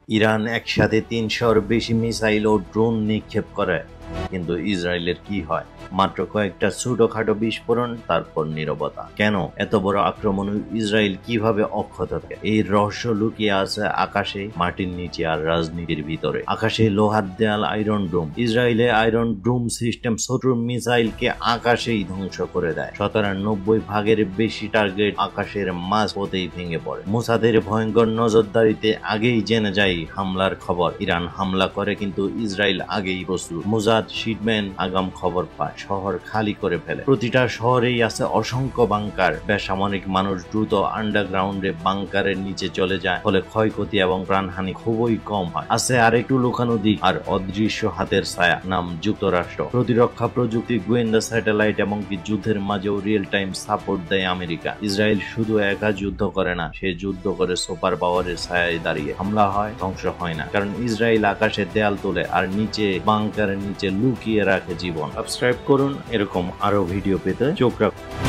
Iran একসাথে ৩০০-র বেশি missile ও drone নিক্ষেপ করে, কিন্তু ইসরায়েলের কি হয়? মাত্র কয়েকটা ছোটখাটো বিস্ফোরণ, তারপর নীরবতা। কেন এত বড় আক্রমণ? ইসরায়েল কিভাবে অক্ষত থাকে? এই রহস্য লুকিয়ে আছে আকাশে, মাটির নিচে আর রাজনীতির ভিতরে। আকাশে লোহার দেয়াল, আয়রন ডোম। ইসরায়েলে আয়রন ডোম সিস্টেম শত্রুর মিসাইলকে আকাশেই ধ্বংস করে দেয়। ৯৭ ভাগের বেশি টার্গেট আকাশের মাঝ পথেই ভেঙে পড়ে। মোসাদের ভয়ঙ্কর নজরদারিতে আগেই জেনে যায় হামলার খবর। ইরান হামলা করে, কিন্তু ইসরায়েল আগেই প্রস্তুত। মোসাদ শিডম্যান আগাম খবর পায়, শহর খালি করে ফেলে। প্রতিটা শহরেই আছে অসংখ্য বাংকার। বেসামরিক মানুষ দ্রুত আন্ডারগ্রাউন্ডে বাংকারের নিচে চলে যায়, ফলে ক্ষয়ক্ষতি এবং প্রাণহানি খুবই কম হয়। আছে আরেকটু লুকানো দিক আর অদৃশ্য হাতের ছায়া, নাম যুক্তরাষ্ট্র। প্রতিরক্ষা প্রযুক্তি, গোয়েন্দা স্যাটেলাইট এবং যুদ্ধের মাঝেও রিয়েল টাইম সাপোর্ট দেয় আমেরিকা। ইসরায়েল শুধু একা যুদ্ধ করে না, সে যুদ্ধ করে সুপার পাওয়ারের ছায়ায় দাঁড়িয়ে। হামলা হয়, ধ্বংস হয় না, কারণ ইসরায়েল আকাশে দেয়াল তোলে আর নিচে বাংকারের নিচে লুকিয়ে রাখে জীবন। সাবস্ক্রাইব করুন এরকম আরো ভিডিও পেতে, চোখ রাখুন।